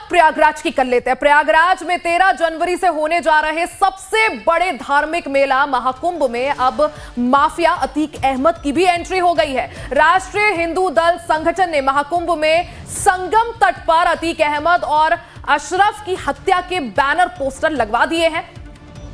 प्रयागराज की कर लेते हैं। प्रयागराज में 13 जनवरी से होने जा रहे सबसे बड़े धार्मिक मेला महाकुंभ में अब माफिया अतीक अहमद की भी एंट्री हो गई है। राष्ट्रीय हिंदू दल संगठन ने महाकुंभ में संगम तट पर अतीक अहमद और अशरफ की हत्या के बैनर पोस्टर लगवा दिए हैं।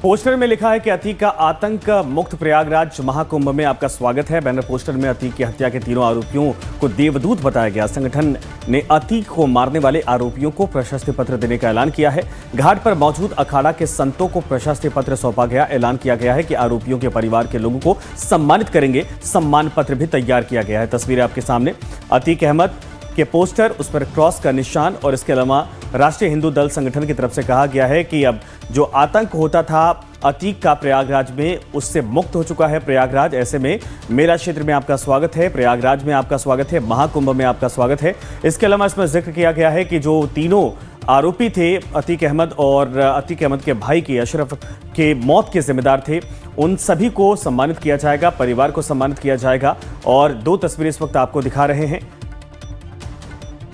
पोस्टर में लिखा है कि अतीक का आतंक मुक्त प्रयागराज महाकुंभ में आपका स्वागत है। बैनर पोस्टर में अतीक की हत्या के तीनों आरोपियों को देवदूत बताया गया। संगठन ने अतीक को मारने वाले आरोपियों को प्रशस्ति पत्र देने का ऐलान किया है। घाट पर मौजूद अखाड़ा के संतों को प्रशस्ति पत्र सौंपा गया। ऐलान किया गया है कि आरोपियों के परिवार के लोगों को सम्मानित करेंगे। सम्मान पत्र भी तैयार किया गया है। तस्वीरें आपके सामने, अतीक अहमद के पोस्टर, उस पर क्रॉस का निशान और इसके अलावा राष्ट्रीय हिंदू दल संगठन की तरफ से कहा गया है कि अब जो आतंक होता था अतीक का प्रयागराज में, उससे मुक्त हो चुका है प्रयागराज। ऐसे में मेला क्षेत्र में आपका स्वागत है, प्रयागराज में आपका स्वागत है, महाकुंभ में आपका स्वागत है। इसके अलावा इसमें जिक्र किया गया है कि जो तीनों आरोपी थे, अतीक अहमद और अतीक अहमद के भाई की अशरफ के मौत के जिम्मेदार थे, उन सभी को सम्मानित किया जाएगा, परिवार को सम्मानित किया जाएगा। और दो तस्वीरें इस वक्त आपको दिखा रहे हैं।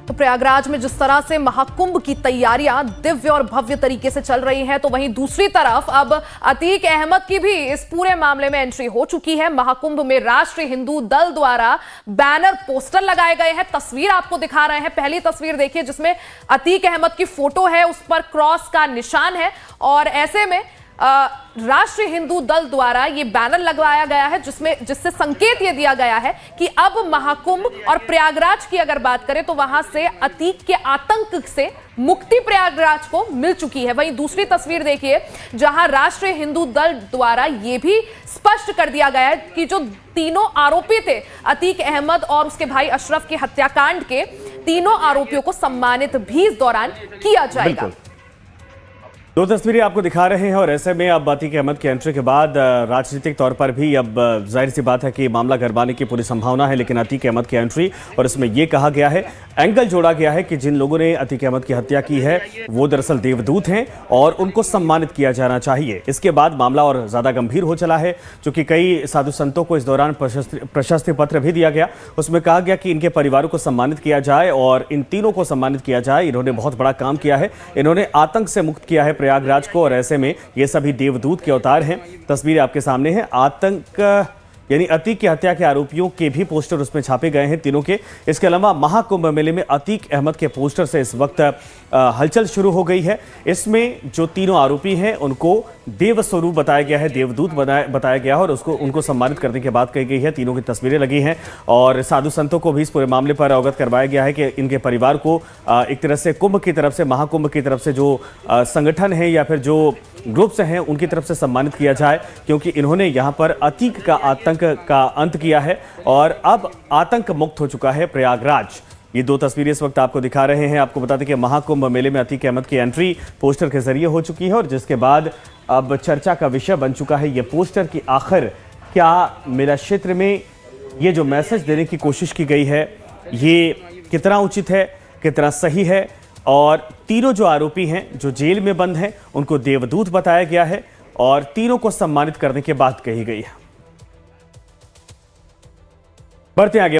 तो प्रयागराज में जिस तरह से महाकुंभ की तैयारियां दिव्य और भव्य तरीके से चल रही हैं, तो वहीं दूसरी तरफ अब अतीक अहमद की भी इस पूरे मामले में एंट्री हो चुकी है। महाकुंभ में राष्ट्रीय हिंदू दल द्वारा बैनर पोस्टर लगाए गए हैं। तस्वीर आपको दिखा रहे हैं। पहली तस्वीर देखिए जिसमें अतीक अहमद की फोटो है, उस पर क्रॉस का निशान है और ऐसे में राष्ट्रीय हिंदू दल द्वारा ये बैनर लगवाया गया है जिससे संकेत ये दिया गया है कि अब महाकुंभ और प्रयागराज की अगर बात करें तो वहां से अतीक के आतंक से मुक्ति प्रयागराज को मिल चुकी है। वहीं दूसरी तस्वीर देखिए जहां राष्ट्रीय हिंदू दल द्वारा ये भी स्पष्ट कर दिया गया है कि जो तीनों आरोपी थे, अतीक अहमद और उसके भाई अशरफ के हत्याकांड के तीनों आरोपियों को सम्मानित भी इस दौरान किया जाएगा। दो तस्वीरें आपको दिखा रहे हैं और ऐसे में अब अतीक अहमद की एंट्री के बाद राजनीतिक तौर पर भी अब जाहिर सी बात है कि मामला गरमाने की पूरी संभावना है। लेकिन अतीक अहमद की एंट्री और इसमें यह कहा गया है, एंगल जोड़ा गया है कि जिन लोगों ने अतीक अहमद की हत्या की है वो दरअसल देवदूत हैं और उनको सम्मानित किया जाना चाहिए। इसके बाद मामला और ज्यादा गंभीर हो चला है, क्योंकि कई साधु संतों को इस दौरान प्रशस्ति पत्र भी दिया गया। उसमें कहा गया कि इनके परिवारों को सम्मानित किया जाए और इन तीनों को सम्मानित किया जाए। इन्होंने बहुत बड़ा काम किया है, इन्होंने आतंक से मुक्त किया है प्रयागराज को और ऐसे में ये सभी देवदूत के अवतार हैं। तस्वीरें आपके सामने हैं। आतंक यानी अतीक की हत्या के आरोपियों के भी पोस्टर उसमें छापे गए हैं, तीनों के। इसके अलावा महाकुंभ मेले में अतीक अहमद के पोस्टर से इस वक्त हलचल शुरू हो गई है। इसमें जो तीनों आरोपी हैं उनको देव स्वरूप बताया गया है, देवदूत बताया गया है और उनको सम्मानित करने की बात कही गई है। तीनों की तस्वीरें लगी हैं और साधु संतों को भी इस पूरे मामले पर अवगत करवाया गया है कि इनके परिवार को एक तरह से कुंभ की तरफ से, महाकुंभ की तरफ से जो संगठन है या फिर जो ग्रुप्स हैं उनकी तरफ से सम्मानित किया जाए, क्योंकि इन्होंने यहाँ पर अतीक का आतंक का अंत किया है और अब आतंक मुक्त हो चुका है प्रयागराज। ये दो तस्वीरें इस वक्त आपको दिखा रहे हैं। आपको बता दें कि महाकुंभ मेले में अतीक अहमद की एंट्री पोस्टर के जरिए हो चुकी है और जिसके बाद अब चर्चा का विषय बन चुका है ये पोस्टर की आखिर क्या मेला क्षेत्र में ये जो मैसेज देने की कोशिश की गई है ये कितना उचित है, कितना सही है। और तीनों जो आरोपी हैं जो जेल में बंद हैं उनको देवदूत बताया गया है और तीनों को सम्मानित करने की बात कही गई है। बढ़ते आगे।